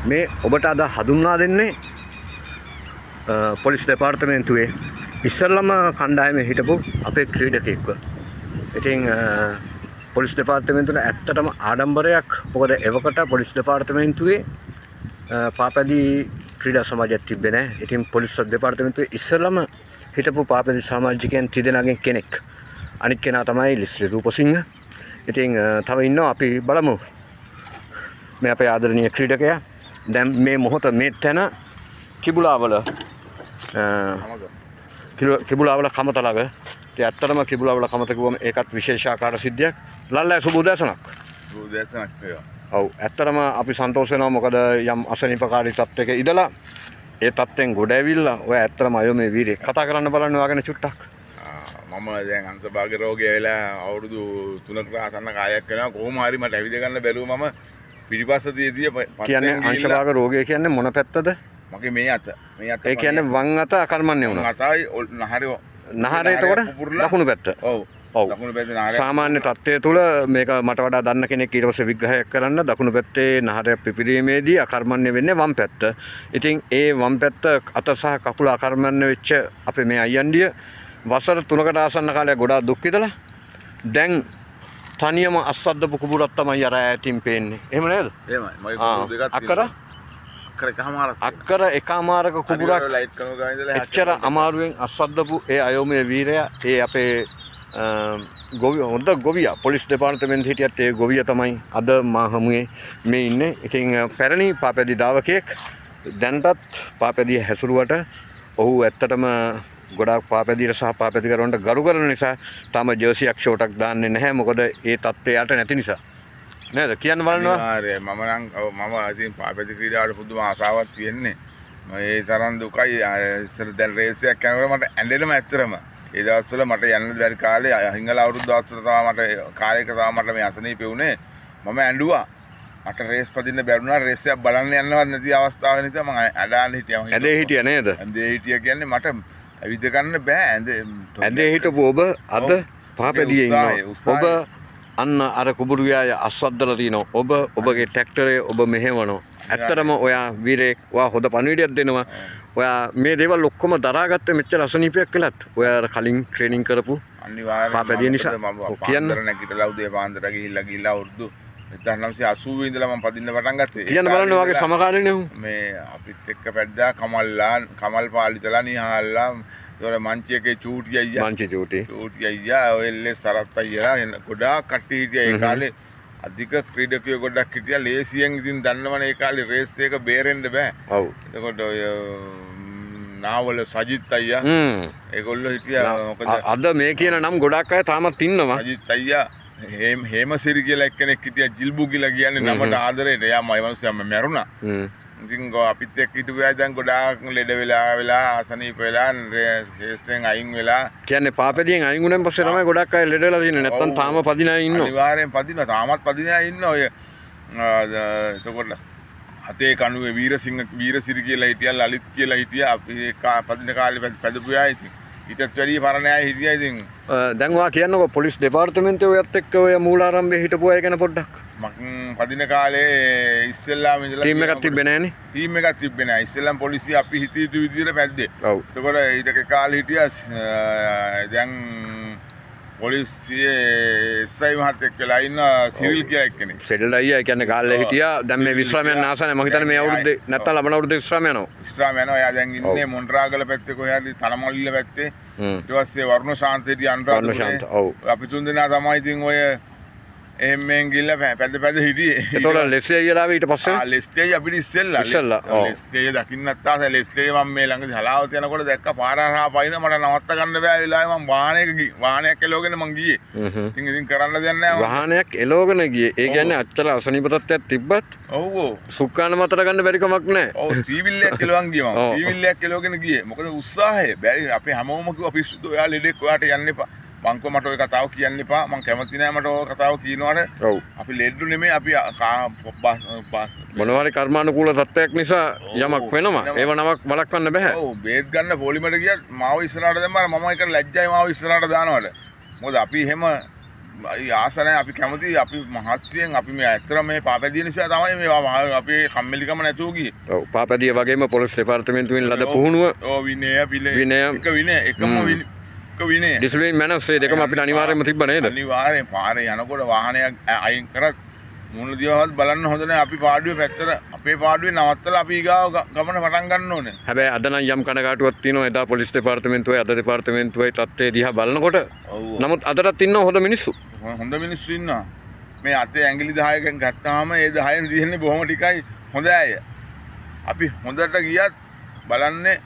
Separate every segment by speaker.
Speaker 1: මේ ඔබට අද හඳුන්වා දෙන්නේ පොලිස් දෙපාර්තමේන්තුවේ ඉස්සල්ලාම කණ්ඩායමේ හිටපු අපේ ක්‍රීඩකයෙක්ව. ඉතින් පොලිස් දෙපාර්තමේන්තුවේ ඇත්තටම ආඩම්බරයක්. මොකද එවකට පොලිස් දෙපාර්තමේන්තුවේ පාපැදී ක්‍රීඩා සමාජයක් තිබ්බේ නැහැ. ඉතින් පොලිස් දෙපාර්තමේන්තුවේ ඉස්සල්ලාම හිටපු පාපැදී සමාජිකයන් තිදෙනාගෙන් කෙනෙක්. අනිත් කෙනා තමයි ලිස්ලි රූපසිංහ. ඉතින් තව ඉන්නවා අපි බලමු. මේ අපේ ආදරණීය ක්‍රීඩකයා දැන් මේ මොහොත මේ තැන කිඹුලාවල කිඹුලාවල කමත ළඟ. ඒ ඇත්තටම කිඹුලාවල කමත කිව්වම ඒකත් විශේෂාකාර සිද්ධියක්. ලල්ලා සුබ උදෑසනක්.
Speaker 2: සුබ උදෑසනක් වේවා.
Speaker 1: ඔව් ඇත්තටම අපි සන්තෝෂ වෙනවා. මොකද යම් අසනීපකාරී තත්ත්වයක ඉඳලා ඒ තත්ත්වෙන් ගොඩ ඇවිල්ලා ඔය ඇත්තටම අයෝ මේ වීරේ කතා කරන්න බලන්න ඔයාගෙන චුට්ටක්.
Speaker 2: මම දැන් අංශභාග රෝගය වෙලා අවුරුදු 3කට ආසන්න කාලයක් වෙනවා. කොහොම හරි මට ඇවිද ගන්න බැරුව මම පිටිපස්ස තියදී
Speaker 1: කියන්නේ අංශභාග රෝගය කියන්නේ මොන පැත්තද?
Speaker 2: මගේ මේ අත.
Speaker 1: ඒ කියන්නේ වම් අත අකර්මණ්‍ය වුණා.
Speaker 2: අතයි නහරේ
Speaker 1: එතකොට දකුණු පැත්ත.
Speaker 2: ඔව්.
Speaker 1: ඔව්.
Speaker 2: දකුණු පැත්තේ නහරේ.
Speaker 1: සාමාන්‍ය තත්ත්වය තුළ මේක මට වඩා දන්න කෙනෙක් ඊට පස්සේ විග්‍රහයක් කරන්න දකුණු පැත්තේ නහරය පිපිරීමේදී අකර්මණ්‍ය වෙන්නේ වම් පැත්ත. ඉතින් ඒ වම් පැත්ත අත සහ කකුල අකර්මණ්‍ය වෙච්ච අපේ මේ අයියන්ඩිය වසර 3කට ආසන්න කාලයක් ගොඩාක් දුක් විඳලා දැන් තනියම අස්සද්දපු කුඹුරක් තමයි අර ඈතින් පේන්නේ. එහෙම නේද?
Speaker 2: එහෙමයි. මගේ කුඹුර දෙකක්
Speaker 1: අක්කර එකමාරක කුඹුරක්
Speaker 2: ලයිට් කනෝ ගා ඉඳලා
Speaker 1: එච්චර අමාරුවෙන් අස්සද්දපු ඒ අයෝමයේ වීරයා ඒ අපේ හොඳ ගොවියා පොලිස් දෙපාර්තමේන්තුවේ හිටියත් ඒ ගොවියා තමයි අද මා හමුවේ මේ ඉන්නේ. ඉතින් පැරණි පාපැදී දාවකයෙක් දැන්ටත් පාපැදී හැසිරුවට ඔහු ඇත්තටම ගොඩාක් පාපැදීට සහ පාපැදිකරවන්ට ගරු කරන නිසා තාම ජර්සියක් ෂෝටක් දාන්නේ නැහැ. මොකද ඒ තත්ත්වය යට නැති නිසා. නේද? කියන්න බලනවා.
Speaker 2: මම ඉතින් පාපැදි ක්‍රීඩාවට පුදුම ආසාවක් තියෙන්නේ. ඒ තරම් දුකයි. ඉස්සර දැන් රේස් එකක් යනකොට මට ඇඬෙනම ඇත්තරම. ඒ දවස්වල මට යන්න බැරි කාලේ හිංගල අවුරුදු දවස්වල තමයි මට කාලයක තමයි මට මේ අසනීපේ වුණේ. මම ඇඬුවා. මට රේස් පදින්න බැරුණා. රේස් එකක් බලන්න යන්නවත් නැති අවස්ථාව නිසා මම අඬාන්න හිටියා.
Speaker 1: ඇඳේ හිටියා නේද?
Speaker 2: ඇඳේ හිටියා කියන්නේ මට ඇවිද ගන්න බෑ.
Speaker 1: ඇඳේ හිටපු ඔබ අද පාපැදියේ ඉන්නවා. ඔබ අන්න අර කුඹුරුයාය අස්වද්දලා තිනවා. ඔබගේ ට්‍රැක්ටරේ ඔබ මෙහෙවනවා. ඇත්තටම ඔයා වීරයෙක්. ඔයා හොඳ පණිවිඩයක් දෙනවා. ඔයා මේ දේවල් ඔක්කොම දරාගත්තේ මෙච්චර අසනීපයක් කළත් ඔයා කලින් ට්‍රේනින් කරපු
Speaker 2: අනිවාර්යයෙන්ම
Speaker 1: පාපැදිය නිසා.
Speaker 2: කියන්න නැගිටලා උදේ පාන්දර ගිහිල්ලා අවුරුදු 1980 ඉඳලා මම පදින්න පටන් ගත්තේ.
Speaker 1: කියන්න බලන්න ඔයාගේ සමකාලීනව
Speaker 2: මේ අපිත් එක්ක පැද්දා කමල් පාලිතලා නිහාල්ලා ඒවල මංචියකේ චූටි අයියා චූටි අයියා ඔය එල්ලේ සරත් අයියා ගොඩාක් කට්ටිය හිටියා ඒ කාලේ. අධික ක්‍රීඩකයෝ ගොඩක් හිටියා. ලේසියෙන් ඉතින් දන්නවනේ ඒ කාලේ රේස් එක බේරෙන්න බෑ. ඔව්. එතකොට ඔය නාවල සජිත් අයියා ඒගොල්ලෝ හිටියා. මොකද
Speaker 1: අද මේ කියන නම් ගොඩක් අය තාමත් ඉන්නවා.
Speaker 2: සජිත් අයියා හේමසිරි කියලා එක්කෙනෙක් හිටියා. ජිල්බු කියලා කියන්නේ නමට ආදරේට. එයා මයි මිනිස්සයා මැරුණා. ඉතින් අපිත් එක්ක හිටපු අය දැන් ගොඩාක් ලෙඩ වෙලා අසනීප වෙලා ශේෂ්ඨයෙන් අයින් වෙලා
Speaker 1: කියන්නේ පාපැදියෙන් අයින් වුණාන් පස්සේ තමයි ගොඩක් අය ලෙඩ වෙලා තියෙන්නේ. නැත්තම් තාම පදින අය ඉන්නවා.
Speaker 2: අනිවාර්යෙන් පදිනවා. තාමත් පදින අය ඉන්නවා. ඔය එතකොට හතේ කණුවේ වීරසිරි කියලා හිටියා. ලලිත් කියලා හිටියා. අපි පදින කාලේ පැදපු අය ඉතින් ඊටත් වැඩි පරණ අය හිටියා. ඉතින්
Speaker 1: දැන් ඔයා කියන්නකෝ පොලිස් දෙපාර්තමේන්තුවේ ඔයත් එක්ක ඔය මූලාරම්භයේ හිටපු අය ගැන පොඩ්ඩක්.
Speaker 2: මම පදින කාලේ ඉස්සෙල්ලාම ඉඳලා
Speaker 1: ටීම් එකක් තිබ්බේ නැහනේ.
Speaker 2: ටීම් එකක් තිබ්බේ නැහැ. ඉස්සෙල්ලාම පොලිසිය අපි හිතේ යුතු විදිහට පැද්දේ.
Speaker 1: ඔව්.
Speaker 2: එතකොට ඊට කාලේ හිටියා දැන් පොලිසියේ එස්ఐ මහත්තයෙක් වෙලා ඉන්න සිවිල් කියලා එක්කෙනෙක්.
Speaker 1: සෙඩල් අයියා කියන්නේ ගාල්ලේ හිටියා. දැන් මේ විශ්‍රාමයන් ආසනේ මම හිතන්නේ මේ අවුරුද්දේ නැත්තම් ලබන අවුරුද්දේ විශ්‍රාම යනවා.
Speaker 2: විශ්‍රාම යනවා. එයා දැන් ඉන්නේ මොන්රාගල පැත්තේ කොහේ හරි තනමල්ලිල පැත්තේ. ඊට පස්සේ වරුණ ශාන්ත හිටියා අනුරාධපුරේ.
Speaker 1: ඔව්.
Speaker 2: අපි තුන් දෙනා තමයි ඉතින් ඔය එහෙමෙන් ගිල්ල පැද හිටියේ.
Speaker 1: එතකොට ලෙස්ටි අයියලා ආවේ ඊට පස්සේ?
Speaker 2: ලෙස්ටි අයියා අපිට ඉස්සෙල්ලා. ලෙස්ටි අයියා දකින්නත් ආස ලෙස්ටි අයියා මම මේ ළඟදී හලාවත යනකොට දැක්ක පාර හරහා පයින් මට නවත්ත ගන්න බෑ වෙලාවේ මම වාහනයක් එලවගෙන මං ගියේ. ඉතින් කරන්න දෙයක් නෑ.
Speaker 1: වාහනයක් එලවගෙන ගියේ. ඒ කියන්නේ අච්චර අසනීප තත්ත්වයක් තිබ්බත්
Speaker 2: ඔව්
Speaker 1: සුක්කාන මතට ගන්න බැරි කමක් නෑ.
Speaker 2: ඔව් ත්‍රිවිල්ලයක් එලවන් ගියා මම. ත්‍රිවිල්ලයක් එලවගෙන ගියේ. මොකද උත්සාහය බැරි අපි හැමෝම කිව්වා පිස්සුද ඔයා ලෙඩෙක් ඔයාට යන්න එපා. මං කො මට ඔය කතාව කියන්න එපා. මං කැමති නෑ මට ඔය කතාව කියනවාට.
Speaker 1: ඔව්.
Speaker 2: අපි ලෙඩු නෙමෙයි අපි
Speaker 1: මොනවාරි කර්මානුකූල තත්ත්වයක් නිසා යමක් වෙනවා. ඒව නමක් වළක්වන්න බෑ.
Speaker 2: ඔව් බේත් ගන්න පොලිමට ගියත් මාව ඉස්සරහට දැම්මම මම ඒක ලැජ්ජයි මාව ඉස්සරහට දානවට. මොකද අපි එහෙම ආස නැහැ අපි කැමති අපි මහත්සියෙන් අපි මේ ඇත්තටම මේ පාපැදිය නිසා තමයි මේ අපි කම්මැලිකම නැතුව ගියේ.
Speaker 1: ඔව් පාපැදිය වගේම පොලිස් දෙපාර්තමේන්තුවෙන් ලද පුහුණුව
Speaker 2: ඔව් විනය
Speaker 1: විනය
Speaker 2: එකම විනය
Speaker 1: ඩිසිප්ලින් මැනර්ස් ඒ දෙකම අපිට අනිවාර්යයෙන්ම තිබ්බ නේද?
Speaker 2: අනිවාර්යෙන් පාරේ යනකොට වාහනයක් අයින් කරත් මුණ දිවවත් බලන්න හොඳ නැහැ. අපි පාඩුවේ පැත්තට අපේ පාඩුවේ නවත්තලා අපි ඊගාව ගමන පටන් ගන්න ඕනේ.
Speaker 1: හැබැයි අද නම් යම් කනගාටුවක් තියෙනවා එදා පොලිස් දෙපාර්තමේන්තුවේ අද දෙපාර්තමේන්තුවේ තත්ත්වය දිහා බලනකොට. නමුත් අදටත් ඉන්නව හොඳ මිනිස්සු.
Speaker 2: හොඳ මිනිස්සු ඉන්නවා. මේ අතේ ඇඟිලි 10කින් ගත්තාම ඒ 10න් තියෙන්නේ බොහොම ටිකයි හොඳ අය. අපි හොඳට ගියත් බලන්නේ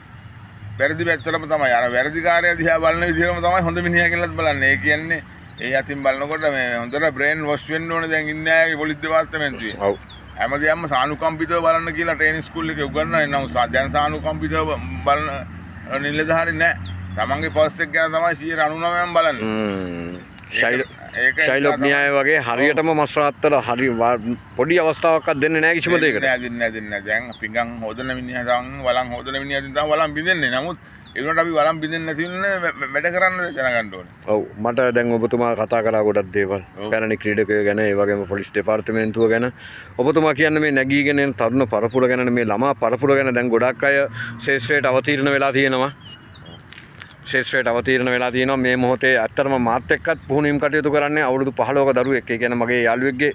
Speaker 2: වැරදි පැත්තටම තමයි. අර වැරදිකාරයා දිහා බලන විදිහටම තමයි හොඳ මිනිහා කියලාත් බලන්නේ. ඒ කියන්නේ ඒ අතින් බලනකොට මේ හොඳට බ්‍රේන් වොෂ් වෙන්න ඕනේ දැන් ඉන්නේ අයගේ පොලිස් දෙපාර්තමේන්තුවේ.
Speaker 1: ඔව්.
Speaker 2: හැමදේම සානුකම්පිතව බලන්න කියලා ට්‍රේනින් ස්කූල් එකේ උගන්වනවා. නම් දැන් සානුකම්පිතව බලන නිලධාරි නෑ. තමන්ගේ පර්ස් එක ගැන තමයි 99%ම බලන්නේ. ශෛලොක් න්‍යාය වගේ හරියටම මස් රාත්තල හරි පොඩි අවස්ථාවක්වත් දෙන්නේ නැහැ කිසිම දෙයකට. දෙන්නේ නැහැ. දැන් පිඟන් හොදන මිනිහා ගන් වලන් හොදන මිනිහා දින් තමයි වලන් බින්දෙන්නේ. නමුත් ඒ වුණාට අපි වලන් බින්දෙන්නේ නැති වෙන්නේ වැඩ කරන්න දැනගන්න ඕනේ.
Speaker 1: ඔව් මට දැන් ඔබතුමා කතා කරා ගොඩක් දේවල්. පැරණි ක්‍රීඩකයෝ ගැන ඒ වගේම පොලිස් දෙපාර්තමේන්තුව ගැන. ඔබතුමා කියන්නේ මේ නැගීගෙන එන තරුණ පරපුර ගැන මේ ළමා පරපුර ගැන දැන් ගොඩක් අය ශේෂ්ත්‍රයට අවතීර්ණ වෙලා තියෙනවා. ශේෂ්ත්‍රයට අවතීර්ණ වෙලා තියෙනවා මේ මොහොතේ ඇත්තටම මාත් එක්කත් පුහුණුවීම් කටයුතු කරන්නේ අවුරුදු 15ක දරුවෙක්. ඒ කියන්නේ මගේ යාළුවෙක්ගේ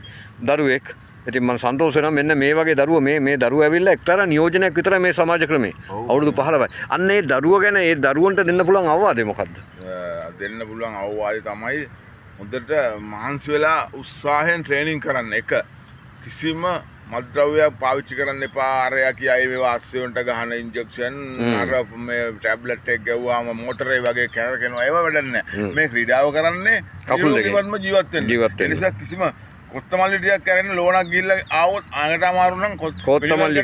Speaker 1: දරුවෙක්. ඉතින් මම සන්තෝෂ වෙනවා මෙන්න මේ වගේ දරුවෝ මේ දරුවෝ ඇවිල්ලා එක්තරා නියෝජනයක් විතරයි මේ සමාජ ක්‍රමේ. අවුරුදු 15යි. අන්න ඒ දරුවෝ ගැන ඒ දරුවන්ට දෙන්න පුළුවන් අවවාදය මොකද්ද?
Speaker 2: දෙන්න පුළුවන් අවවාදය තමයි හොඳට මහන්සි වෙලා උත්සාහයෙන් ට්‍රේනින් කරන්න. එක කිසිම මත්ද්‍රව්‍යයක් පාවිච්චි කරන්න එපා. අරයා කියයි මේවා අස්සෙන්ට ගහන ඉන්ජෙක්ෂන් අර මේ ටැබ්ලට් එක ගැව්වාම මෝටරේ වගේ කැරකෙනවා. ඒව වැඩක් නැහැ. මේ ක්‍රීඩාව කරන්නේ
Speaker 1: කකුල් දෙකෙන්
Speaker 2: ජීවත් වෙන්න. ඒ නිසා කිසිම කොත්තමල්ලි ටිකක් කරගෙන ලෝණක් ගිහිල්ලා ආවොත් ආඟට අමාරු නම් කොත්තමල්ලි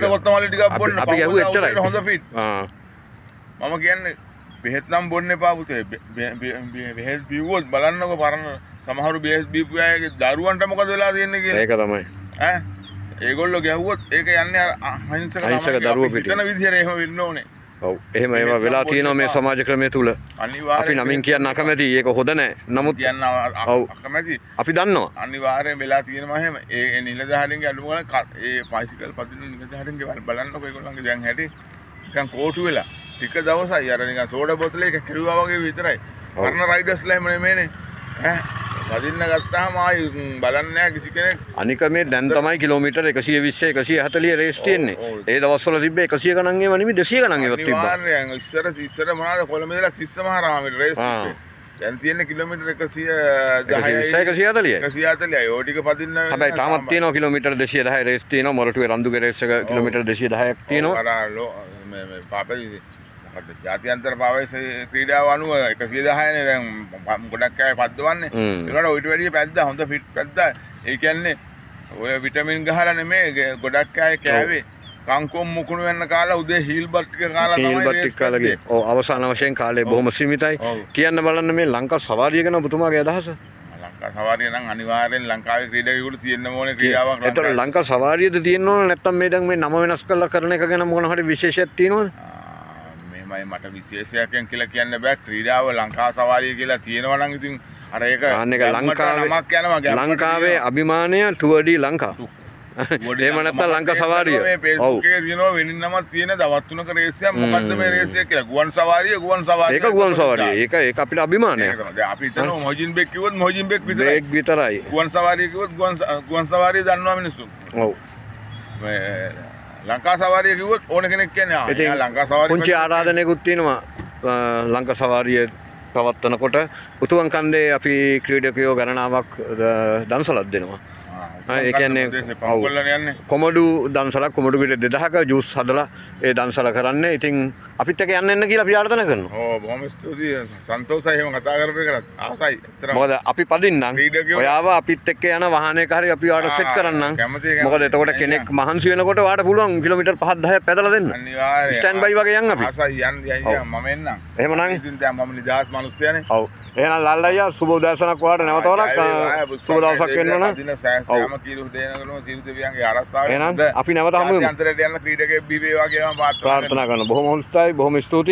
Speaker 2: ටිකක් බොන්න.
Speaker 1: අපි ගැහුවේ එච්චරයි.
Speaker 2: හොඳ ෆිට්. මම කියන්නේ බෙහෙත් නම් බොන්න එපා පුතේ. බෙහෙත් බිව්වොත් බලන්නකො පරණ සමහරු බෙහෙත් බීපු අයගේ දරුවන්ට මොකද වෙලා තියෙන්නේ කියලා.
Speaker 1: ඒක තමයි.
Speaker 2: ඈ ඒගොල්ලෝ ගැහුවොත් ඒක යන්නේ අහිංසක
Speaker 1: දරුවෝ පිටින්.
Speaker 2: හිතන විදිහට එහෙම වෙන්න ඕනේ.
Speaker 1: ඔව් එහෙම ඒවා වෙලා තියෙනවා මේ සමාජ ක්‍රමය තුල. අපි නමින් කියන්න අකමැති. ඒක හොඳ නැහැ. නමුත්
Speaker 2: කියන්න අකමැති.
Speaker 1: අපි දන්නවා.
Speaker 2: අනිවාර්යෙන් වෙලා තියෙනවා එහෙම. ඒ නිලධාරීන්ගේ අඩුම ගාන ඒ බයිසිකල් පදින නිලධාරීන්ගේ බලන්නකො ඒගොල්ලන්ගේ දැන් හැටි නිකන් කෝටු වෙලා. ටික දවසයි අර නිකන් සෝඩා බෝතලයක කිරුවා වගේ විතරයි. පරණ රයිඩර්ස්ලා එහෙම නෙමෙයිනේ. ඈ වදින්න ගත්තාම ආයි බලන්නේ නැහැ කිසි කෙනෙක්. අනික
Speaker 1: මේ දැන් තමයි කිලෝමීටර් 120 140 රේස් තියෙන්නේ. ඒ දවස්වල තිබ්බේ 100 ගණන් ඒවා නෙමෙයි 200 ගණන් ඒවා තිබ්බා.
Speaker 2: අනිවාර්යයෙන් ඉස්සර මොනවාද කොළඹ ඉඳලා 30 මහරාමේ රේස් තිබ්බේ. දැන් තියෙන්නේ කිලෝමීටර් 110යි 140යි. 140යි. ඕ ටික පදින්න
Speaker 1: හැබැයි තාමත් තියෙනවා කිලෝමීටර් 210 රේස් තියෙනවා. මොරටුවේ රන්දුගේ රේස් එක කිලෝමීටර් 210ක් තියෙනවා.
Speaker 2: මේ පාපේ ජාත්‍යන්තර පාවේස ක්‍රීඩාව අනුව 110නේ දැන් ගොඩක් අය පද්දවන්නේ. ඒකට ඔයිට වැඩිය පැද්දා හොඳ ෆිට් පැද්දා. ඒ කියන්නේ ඔය විටමින් ගහලා නෙමෙයි ගොඩක් අය කෑවේ. කංකොම් මුකුණු වෙන්න කාලා උදේ හීල් බත් ටික කාලා තමයි
Speaker 1: හීල් බත් ටික කාලා ගියේ. ඔව් අවසාන වශයෙන් කාලේ බොහොම සීමිතයි. කියන්න බලන්න මේ ලංකා සවාරිය ගැන ඔබතුමාගේ අදහස?
Speaker 2: ලංකා සවාරිය නම් අනිවාර්යෙන් ලංකාවේ ක්‍රීඩකයෙකුට තියෙන්න ඕනේ ක්‍රීඩාවක්.
Speaker 1: ඒතර ලංකා සවාරියද තියෙන්න ඕනේ නැත්නම් මේ දැන් මේ නම වෙනස් කරලා කරන එක ගැන මොන හරි විශේෂයක් තියෙනවද?
Speaker 2: මට විශේෂයක් කියලා කියන්න බෑ. ක්‍රීඩාව ලංකා සවාරිය කියලා තියෙනවා නම් ඉතින් අර ඒක
Speaker 1: ලංකාවේ අභිමානය ටුවර් ඩි ලංකා. එහෙම නැත්නම් ලංකා සවාරිය.
Speaker 2: මේ Facebook එකේ තියෙනවා වෙනින් නමක් තියෙන දවස් 3ක රේස් එකක්. මොකද්ද මේ රේස් එක කියලා? ගුවන් සවාරිය
Speaker 1: ඒක ගුවන් සවාරිය. ඒක අපිට අභිමානයක්.
Speaker 2: දැන් අපි හිතනවා මොහිදින් බෙක් කිව්වොත් මොහිදින් බෙක් විතරයි.
Speaker 1: බෙක් විතරයි.
Speaker 2: ගුවන් සවාරිය කිව්වොත් ගුවන් සවාරිය දන්නවා මිනිස්සු.
Speaker 1: ඔව්.
Speaker 2: මේ ලංකා සවාරිය කිව්වොත් ඕන කෙනෙක් කියන්නේ ලංකා සවාරිය.
Speaker 1: පුංචි ආරාධනයකුත් තියෙනවා ලංකා සවාරිය පවත්වනකොට උතුම් කන්දේ අපි ක්‍රීඩකයෝ ගණනාවක් දන්සලක් දෙනවා. ඒ කියන්නේ කොමඩු දන්සලක් කොමඩු පිට 2000ක ජූස් හදලා ඒ දන්සල කරන්නේ. ඉතින් අපිත් එක්ක යන්න එන්න කියලා අපි ආරාධනා කරනවා.
Speaker 2: ඕ බොහොම ස්තුතියි. සන්තෝෂයි එහෙම කතා කරපු එකට. ආසයි.
Speaker 1: මොකද අපි පදින්නම්. ඔයාව අපිත් එක්ක යන වාහනයක හරි අපි ඔයාට සෙට් කරන්නම්. මොකද එතකොට කෙනෙක් මහන්සි වෙනකොට ඔයාට පුළුවන් කිලෝමීටර් 5 10ක් පැදලා දෙන්න.
Speaker 2: අනිවාර්යයෙන්.
Speaker 1: ස්ටෑන්ඩ් බයි වගේ යන් අපි.
Speaker 2: ආසයි යන්න මම එන්නම්.
Speaker 1: එහෙමනම්
Speaker 2: ඉතින් දැන් මම නිදහස් මිනිස්සයානේ.
Speaker 1: ඔව්. එහෙනම් ලල් අයියා සුබ උදෑසනක් ඔයාට නැවත වරක් සුබ දවසක් වෙන්න ඕන.
Speaker 2: ඔව්. කීරු දෙනකලම සියලු දෙවියන්ගේ ආරක්ෂාව.
Speaker 1: එහෙනම් අපි නැවත හමු වෙමු.
Speaker 2: අන්තරයට යන ක්‍රීඩකයෙක් බිහි වේවා කියලා මම
Speaker 1: ප්‍රාර්ථනා කරනවා. බොහොම හොඳයි. බොහොම ස්තුතියි.